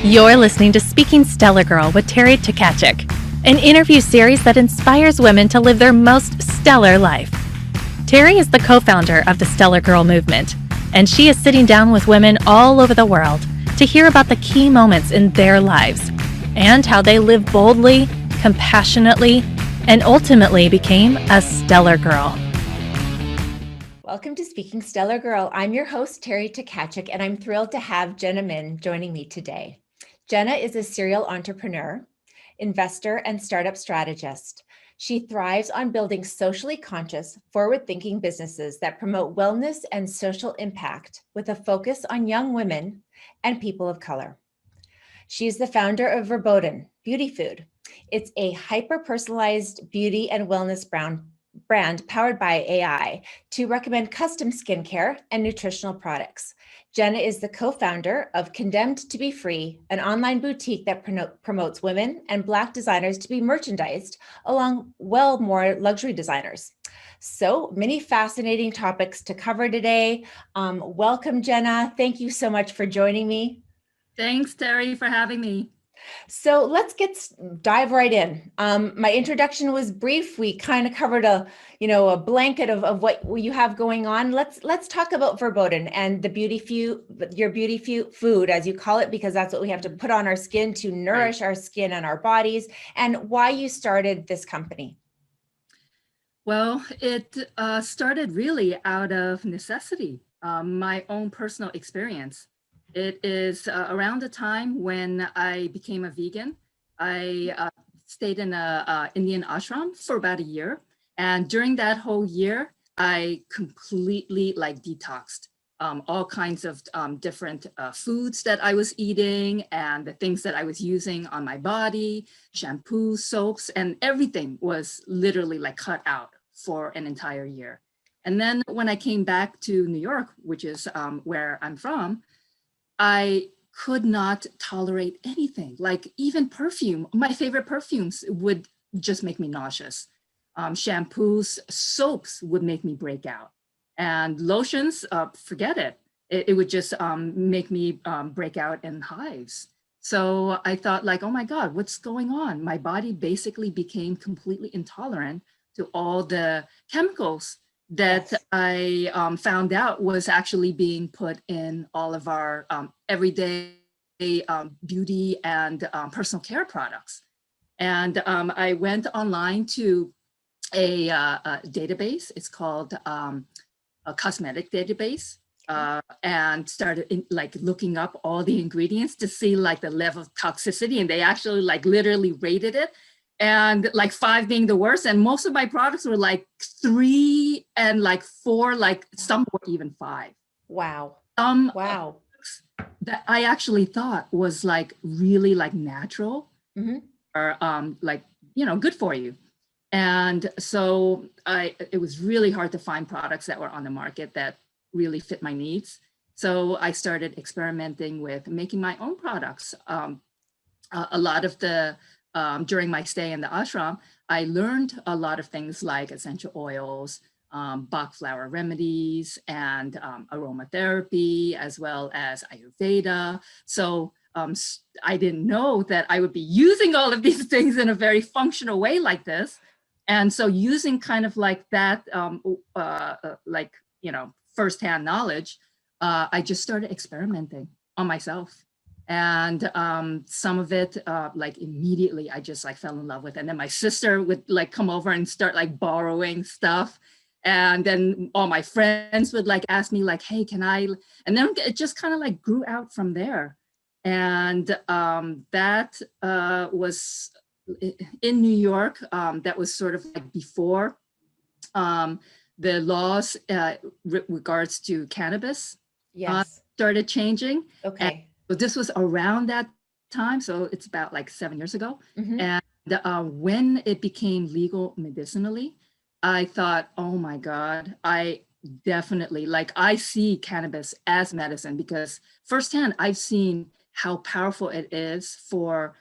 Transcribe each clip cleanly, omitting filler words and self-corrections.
You're listening to Speaking Stellar Girl with Terry Tkachuk, an interview series that inspires women to live their most stellar life. Terry is the co-founder of the Stellar Girl movement, and she is sitting down with women all over the world to hear about the key moments in their lives and how they lived boldly, compassionately, and ultimately became a stellar girl. Welcome to Speaking Stellar Girl. I'm your host, Terry Tkachuk, and I'm thrilled to have Jena joining me today. Jena is a serial entrepreneur, investor, and startup strategist. She thrives on building socially conscious, forward-thinking businesses that promote wellness and social impact with a focus on young women and people of color. She is the founder of Verbodenx Beauty Food. It's a hyper-personalized beauty and wellness brand powered by AI to recommend custom skincare and nutritional products. Jena is the co-founder of Condemned to be Free, an online boutique that promotes women and Black designers to be merchandised along more luxury designers. So many fascinating topics to cover today. Welcome, Jena. Thank you so much for joining me. Thanks, Terry, for having me. So let's dive right in. My introduction was brief. We kind of covered a blanket of what you have going on. Let's talk about Verbodenx and your beauty food, as you call it, because that's what we have to put on our skin to nourish our skin and our bodies, and why you started this company. Well, it started really out of necessity, my own personal experience. It is around the time when I became a vegan. I stayed in a Indian ashram for about a year. And during that whole year, I completely detoxed all kinds of different foods that I was eating and the things that I was using on my body, shampoos, soaps, and everything was literally cut out for an entire year. And then when I came back to New York, which is where I'm from, I could not tolerate anything, like even perfume. My favorite perfumes would just make me nauseous. Shampoos, soaps would make me break out. And lotions, forget it. It would just make me break out in hives. So I thought oh my God, what's going on? My body basically became completely intolerant to all the chemicals that I found out was actually being put in all of our everyday beauty and personal care products. And I went online to a database. It's called a cosmetic database, and started looking up all the ingredients to see the level of toxicity. And they actually literally rated it. And 5 being the worst, and most of my products were 3 and 4, some were even 5. Wow. Wow. That I actually thought was really natural, or good for you. And so it was really hard to find products that were on the market that really fit my needs. So I started experimenting with making my own products. A lot of during my stay in the ashram, I learned a lot of things like essential oils, Bach flower remedies, and aromatherapy, as well as Ayurveda. So I didn't know that I would be using all of these things in a very functional way like this. And so using kind of that, firsthand knowledge, I just started experimenting on myself. And some of it, immediately, I just fell in love with it. And then my sister would come over and start borrowing stuff. And then all my friends would ask me hey, can I? And then it just kind of grew out from there. And that was in New York. That was sort of before the laws regards to cannabis started changing. Okay. And so this was around that time, so it's about 7 years ago. Mm-hmm. And when it became legal medicinally, I thought, oh my God, I definitely, I see cannabis as medicine, because firsthand, I've seen how powerful it is for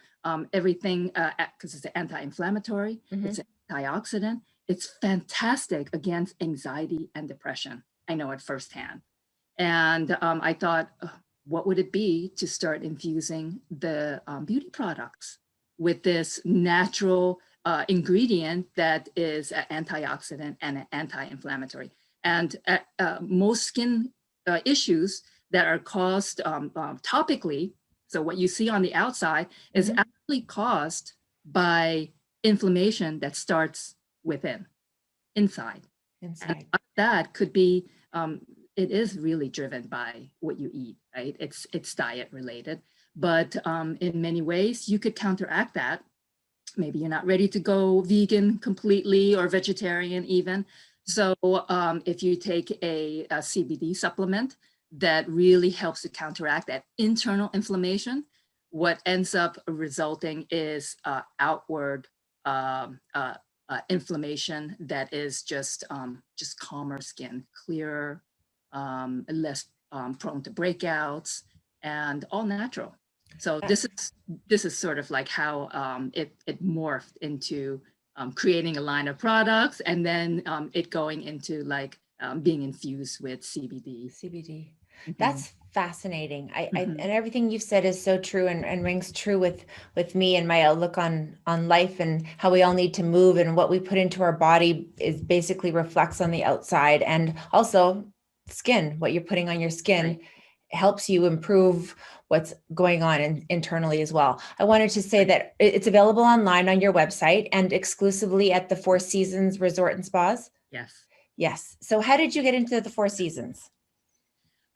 everything, because it's anti-inflammatory, it's an antioxidant. It's fantastic against anxiety and depression. I know it firsthand. And I thought, what would it be to start infusing the beauty products with this natural ingredient that is an antioxidant and an anti-inflammatory. And most skin issues that are caused topically, so what you see on the outside is actually caused by inflammation that starts inside. And that could be, it is really driven by what you eat, right? It's diet related, but in many ways you could counteract that. Maybe you're not ready to go vegan completely or vegetarian even. So if you take a CBD supplement that really helps to counteract that internal inflammation, what ends up resulting is outward inflammation that is just calmer skin, clearer, less prone to breakouts, and all natural. So this is sort of like how it morphed into creating a line of products, and then it going into like being infused with CBD. CBD. That's fascinating. And everything you've said is so true and rings true with me and my outlook on life, and how we all need to move, and what we put into our body is basically reflects on the outside. And also skin, what you're putting on your skin helps you improve what's going on internally as well. I wanted to say that it's available online on your website and exclusively at the Four Seasons Resort and Spas. Yes. So how did you get into the Four Seasons?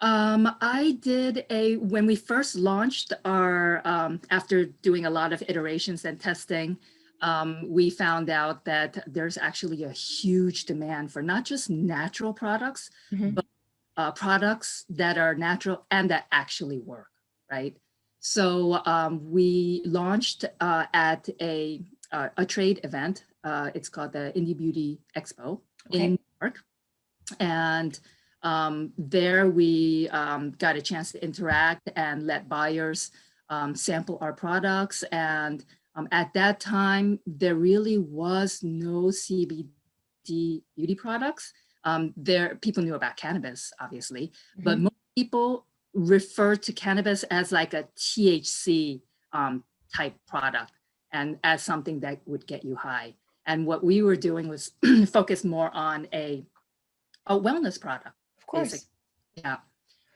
I did when we first launched our, after doing a lot of iterations and testing, we found out that there's actually a huge demand for not just natural products, but products that are natural and that actually work, right? So we launched at a trade event. It's called the Indie Beauty Expo in New York. And there we got a chance to interact and let buyers sample our products. And at that time, there really was no CBD beauty products. People knew about cannabis, obviously, but most people refer to cannabis as like a THC type product and as something that would get you high. And what we were doing was focus more on a wellness product. Of course. Basic. Yeah.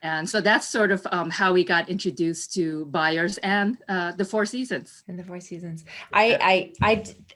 And so that's sort of how we got introduced to buyers and the Four Seasons. And the Four Seasons.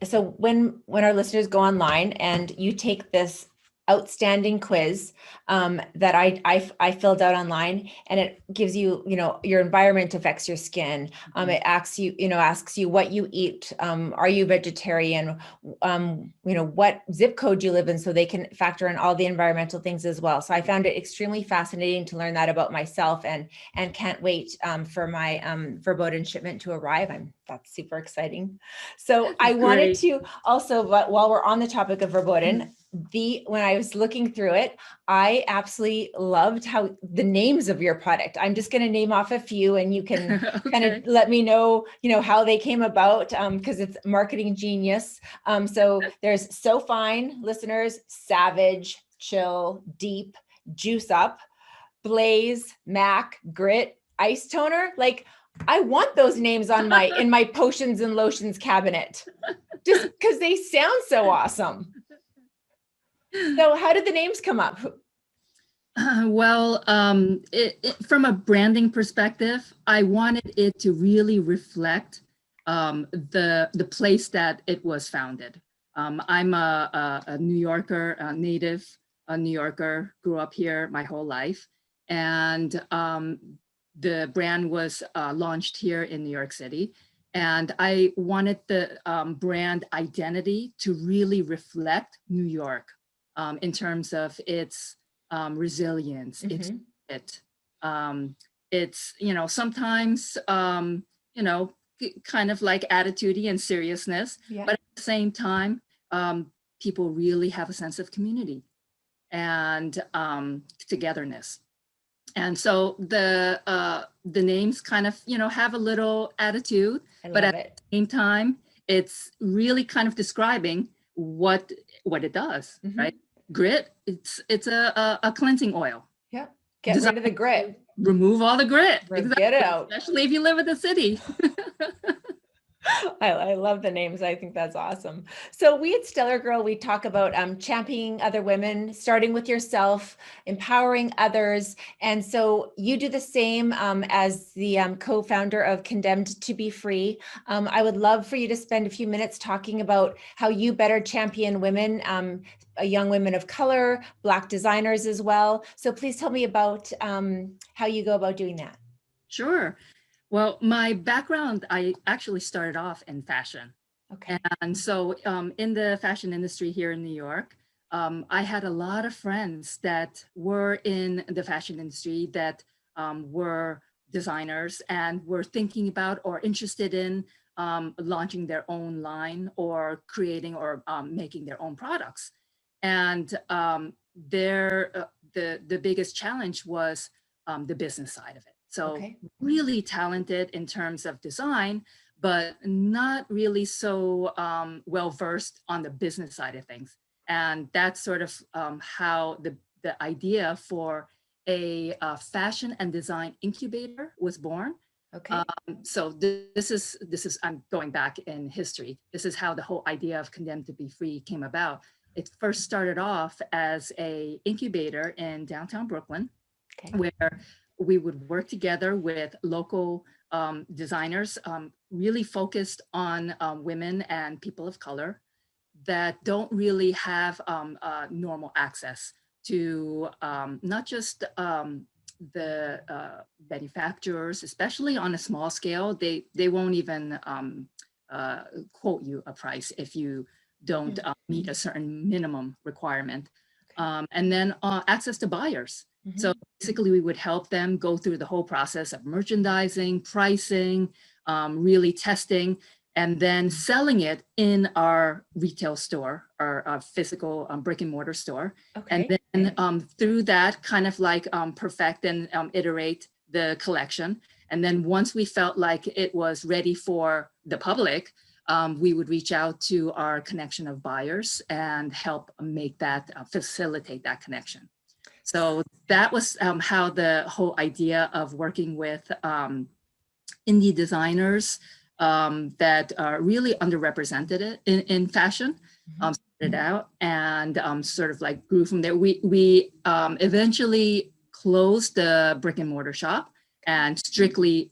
So when our listeners go online and you take this outstanding quiz that I filled out online, and it gives you, your environment affects your skin. It asks you what you eat. Are you vegetarian? What zip code you live in, so they can factor in all the environmental things as well. So I found it extremely fascinating to learn that about myself, and can't wait for my Verbodenx shipment to arrive. That's super exciting. So I wanted to also, but while we're on the topic of Verbodenx, when I was looking through it, I absolutely loved how the names of your product. I'm just going to name off a few, and you can kind of let me know, how they came about, because it's marketing genius. So there's So Fine, listeners, Savage, Chill, Deep, Juice Up, Blaze, Mac, Grit, Ice Toner. Like, I want those names on in my potions and lotions cabinet, just because they sound so awesome. So how did the names come up? Well, from a branding perspective, I wanted it to really reflect the place that it was founded. I'm a New Yorker, a native New Yorker, grew up here my whole life. And the brand was launched here in New York City. And I wanted the brand identity to really reflect New York in terms of its resilience, its sometimes, kind of like attitude-y and seriousness, but at the same time, people really have a sense of community and togetherness. And so the names kind of, have a little attitude, but at the same time, it's really kind of describing what it does, right? Grit, it's a cleansing oil. Yeah. Get rid of the grit. Remove all the grit. Get it out. Especially if you live in the city. I love the names. I think that's awesome. So we at Stellar Girl, we talk about championing other women, starting with yourself, empowering others. And so you do the same as the co-founder of Condemned to Be Free. I would love for you to spend a few minutes talking about how you better champion women, young women of color, Black designers as well. So please tell me about how you go about doing that. Sure. Well, my background, I actually started off in fashion. Okay. And so in the fashion industry here in New York, I had a lot of friends that were in the fashion industry that were designers and were thinking about or interested in launching their own line or creating or making their own products. And the biggest challenge was the business side of it. So really talented in terms of design, but not really so well-versed on the business side of things. And that's sort of how the idea for a fashion and design incubator was born. Okay. So this is, I'm going back in history. This is how the whole idea of Condemned to Be Free came about. It first started off as a incubator in downtown Brooklyn, where we would work together with local designers, really focused on women and people of color that don't really have normal access to not just the manufacturers, especially on a small scale. They won't even quote you a price if you don't meet a certain minimum requirement. And then access to buyers. So basically we would help them go through the whole process of merchandising, pricing, really testing, and then selling it in our retail store, our physical brick and mortar store. And then through that kind of like perfect and iterate the collection. And then once we felt like it was ready for the public, we would reach out to our connection of buyers and help make that, facilitate that connection. So that was how the whole idea of working with indie designers that are really underrepresented in fashion started out, and sort of like grew from there. We eventually closed the brick and mortar shop and strictly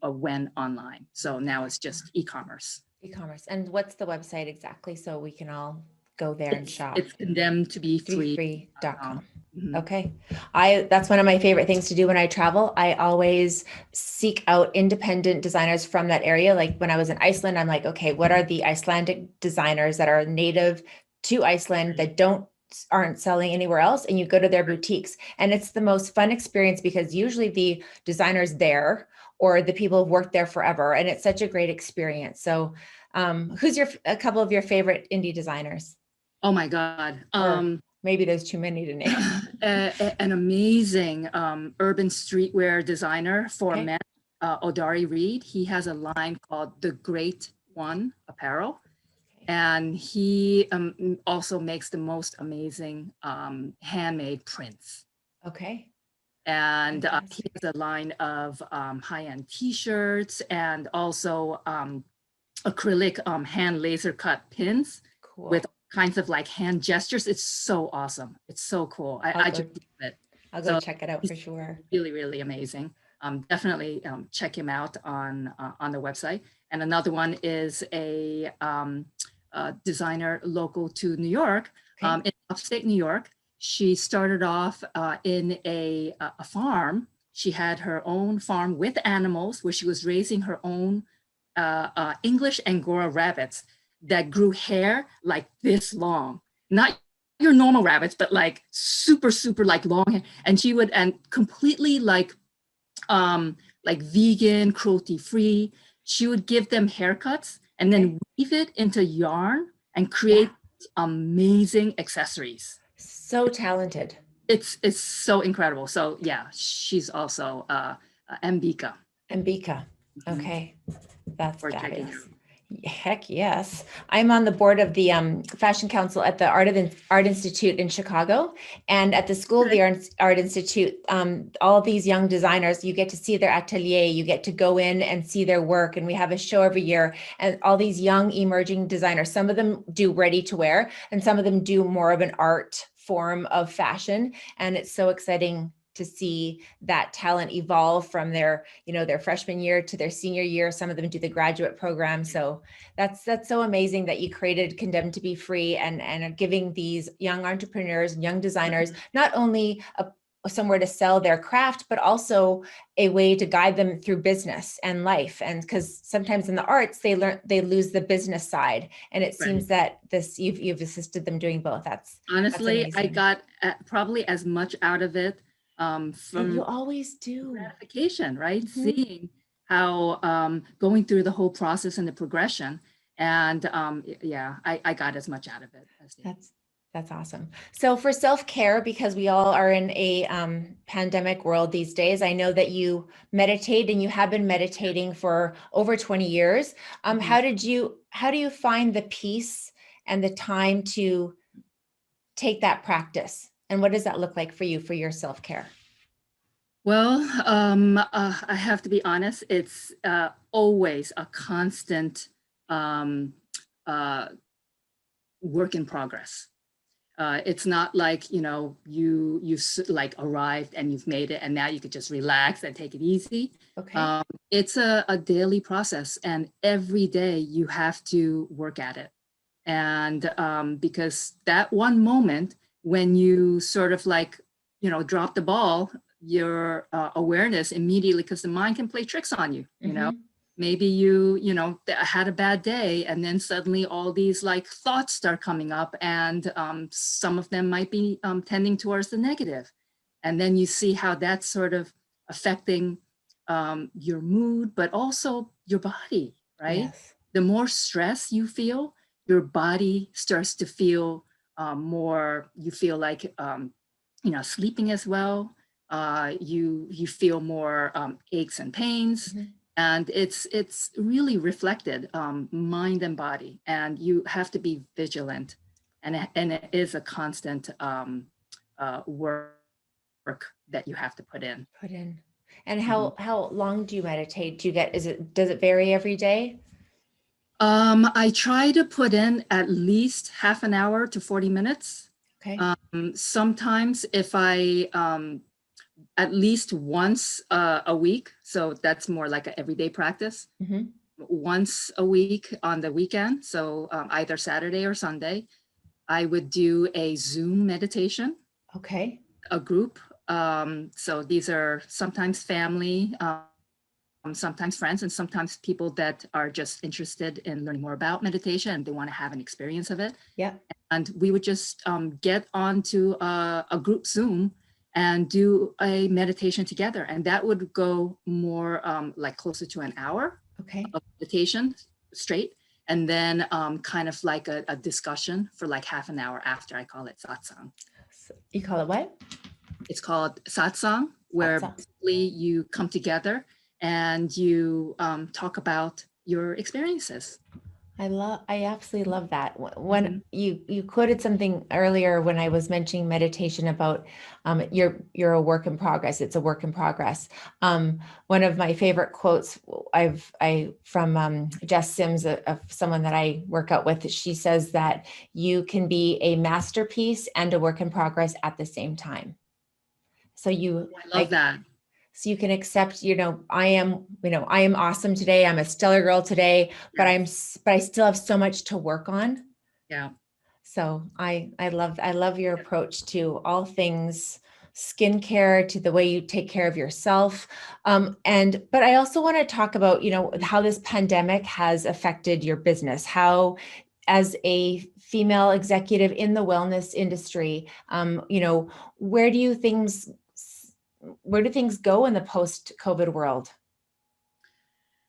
went online. So now it's just e-commerce. E-commerce. And what's the website exactly so we can all go there and shop? It's Condemned to Be Free.com. Okay. That's one of my favorite things to do when I travel. I always seek out independent designers from that area. Like when I was in Iceland, I'm like, okay, what are the Icelandic designers that are native to Iceland that aren't selling anywhere else? And you go to their boutiques, and it's the most fun experience because usually the designers there or the people have worked there forever, and it's such a great experience. So who's a couple of your favorite indie designers? Oh my God. Maybe there's too many to name. An amazing urban streetwear designer for men, Odari Reed. He has a line called The Great One Apparel. And he also makes the most amazing handmade prints. Okay. And he has a line of high-end t-shirts and also acrylic hand laser cut pins with kinds of like hand gestures. It's so awesome. It's so cool. I just love it. I'll go check it out for sure. Really, really amazing. Definitely check him out on the website. And another one is a designer local to New York, in upstate New York. She started off in a farm. She had her own farm with animals where she was raising her own English Angora rabbits that grew hair like this long, not your normal rabbits, but like super, super like long hair. And she would, and completely like vegan, cruelty free. She would give them haircuts and then weave it into yarn and create amazing accessories. So talented. It's so incredible. So yeah, she's also Mbika. Mbika. Okay. That's fabulous. Heck yes. I'm on the board of the Fashion Council at the Art Institute in Chicago. And at the School of the Art Institute, all of these young designers, you get to see their atelier, you get to go in and see their work. And we have a show every year. And all these young emerging designers, some of them do ready to wear, and some of them do more of an art form of fashion. And it's so exciting to see that talent evolve from their, their freshman year to their senior year. Some of them do the graduate program. So that's so amazing that you created Condemned to be Free and are giving these young entrepreneurs and young designers not only somewhere to sell their craft, but also a way to guide them through business and life. And because sometimes in the arts, they lose the business side. And it seems that you've assisted them doing both. Honestly, that's I got probably as much out of it from you always do gratification, right? Seeing how going through the whole process and the progression. And yeah, I got as much out of it as they. That's awesome. So for self-care, because we all are in a pandemic world these days, I know that you meditate and you have been meditating for over 20 years. How do you find the peace and the time to take that practice? And what does that look like for you for your self-care? Well, I have to be honest, it's always a constant work in progress. It's not like, you like arrived and you've made it and now you could just relax and take it easy. Okay. It's a daily process, and every day you have to work at it. And because that one moment when you sort of like, drop the ball, your awareness immediately, because the mind can play tricks on you, maybe you had a bad day, and then suddenly all these like thoughts start coming up, and some of them might be tending towards the negative. And then you see how that's sort of affecting your mood, but also your body, right? Yes. The more stress you feel, your body starts to feel more, you feel like, sleeping as well. You feel more aches and pains. And it's really reflected, mind and body, and you have to be vigilant, and it is a constant work that you have to put in. And how long do you meditate? Does it vary every day? I try to put in at least half an hour to 40 minutes. Okay. Sometimes if I at least once a week. So that's more like an everyday practice. Once a week on the weekend. So either Saturday or Sunday, I would do a Zoom meditation. Okay. A group. So these are sometimes family, sometimes friends, and sometimes people that are just interested in learning more about meditation and they want to have an experience of it. Yeah. And we would just get onto a group Zoom and do a meditation together. And that would go more like closer to an hour of meditation straight. And then kind of like a discussion for like half an hour after. I call it satsang. You call it what? It's called satsang, where basically you come together and you talk about your experiences. I absolutely love that. When you quoted something earlier when I was mentioning meditation about you're a work in progress. It's a work in progress. One of my favorite quotes from Jess Sims, someone that I work out with. She says that you can be a masterpiece and a work in progress at the same time. So I love that. So you can accept, I am awesome today. I'm a stellar girl today, but I still have so much to work on. Yeah. So I love your approach to all things skincare, to the way you take care of yourself. But I also want to talk about, how this pandemic has affected your business, how as a female executive in the wellness industry, where do things go in the post-COVID world?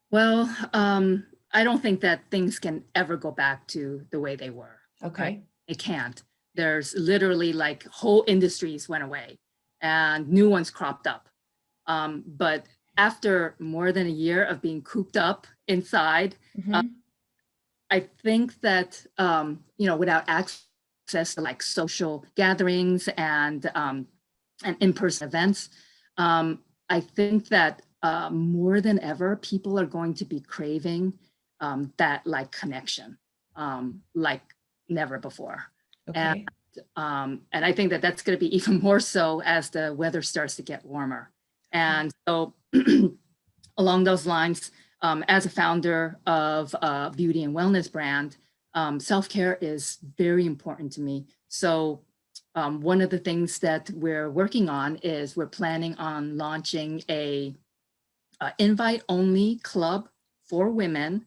Well, I don't think that things can ever go back to the way they were. Okay. Right? It can't. There's literally like whole industries went away and new ones cropped up. But after more than a year of being cooped up inside, I think that, without access to like social gatherings and in-person events, I think that more than ever, people are going to be craving that like connection, like never before. Okay. And I think that that's going to be even more so as the weather starts to get warmer. And so along those lines, as a founder of a beauty and wellness brand, self-care is very important to me. So one of the things that we're working on is we're planning on launching a invite-only club for women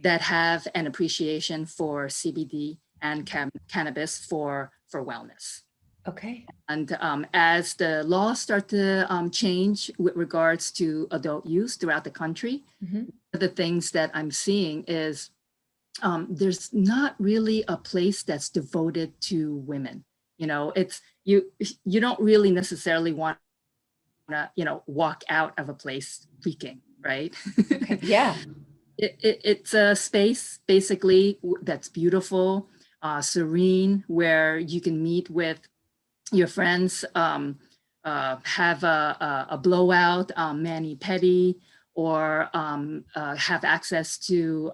that have an appreciation for CBD and cannabis for wellness. Okay. And as the laws start to change with regards to adult use throughout the country, one of the things that I'm seeing is there's not really a place that's devoted to women. It's you don't really necessarily want to, walk out of a place leaking, right? Okay. Yeah. It's a space basically that's beautiful, serene, where you can meet with your friends, have a blowout, mani-pedi, or have access to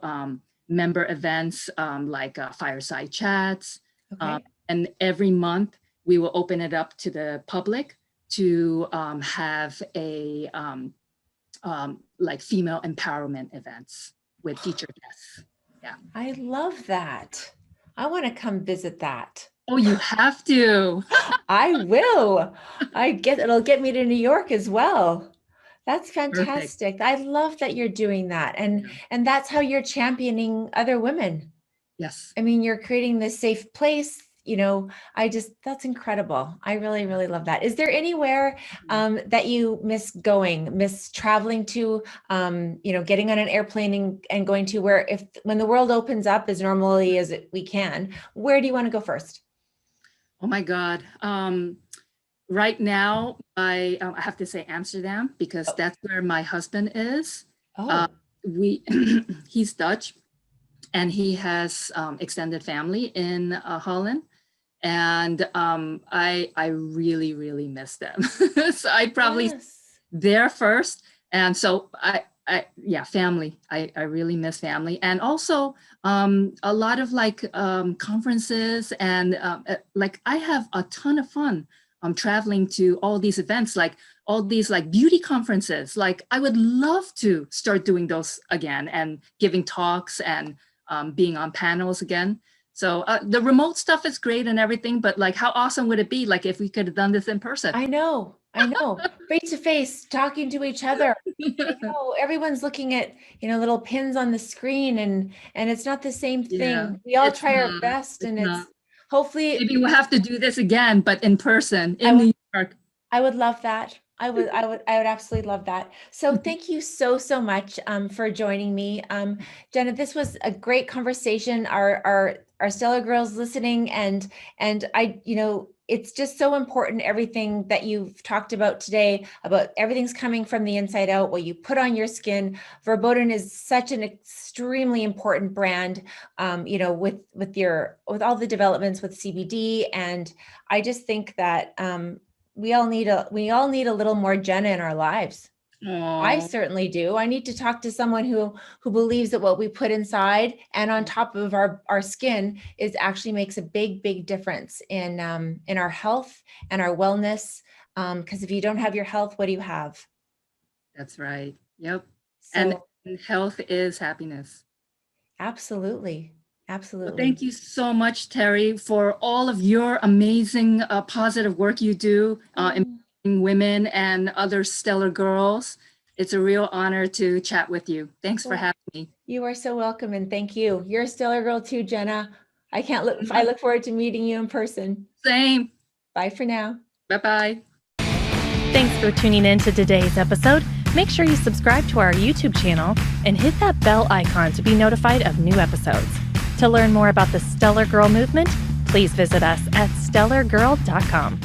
member events like fireside chats. Okay. And every month we will open it up to the public to have a like female empowerment events with featured guests. Yeah. I love that. I want to come visit that. Oh, you have to. I will. It'll get me to New York as well. That's fantastic. I love that you're doing that. And that's how you're championing other women. Yes. I mean, you're creating this safe place. That's incredible. I really, really love that. Is there anywhere that you miss traveling to, getting on an airplane and going to when the world opens up as normally as we can, where do you want to go first? Oh my God. Right now, I have to say Amsterdam, because that's where my husband is. Oh. He's Dutch, and he has extended family in Holland. And I really, really miss them. So I'd probably there first. And so family. I really miss family. And also a lot of like conferences and like I have a ton of fun traveling to all these events, like all these like beauty conferences. Like I would love to start doing those again and giving talks and being on panels again. So the remote stuff is great and everything, but like how awesome would it be like if we could have done this in person? I know. Face to face, talking to each other. Everyone's looking at, little pins on the screen and it's not the same thing. Yeah, we all try our best and it's hopefully. Maybe we'll have to do this again, but in person in New York. I would love that. I would absolutely love that. So thank you so much for joining me. Jena, this was a great conversation. Our Stellar Girls listening and it's just so important, everything that you've talked about today, about everything's coming from the inside out, what you put on your skin. Verboden is such an extremely important brand, with all the developments with CBD. And I just think that we all need a little more Jena in our lives. Aww. I certainly do. I need to talk to someone who believes that what we put inside and on top of our skin actually makes a big difference in our health and our wellness. Because if you don't have your health, what do you have? That's right. Yep. And health is happiness. Absolutely. Absolutely. Well, thank you so much, Terry, for all of your amazing positive work you do in women and other stellar girls. It's a real honor to chat with you. Thanks for having me. You are so welcome, and thank you. You're a stellar girl too, Jena. I look forward to meeting you in person. Same. Bye for now. Bye-bye. Thanks for tuning in to today's episode. Make sure you subscribe to our YouTube channel and hit that bell icon to be notified of new episodes. To learn more about the Stellar Girl movement, please visit us at stellargirl.com.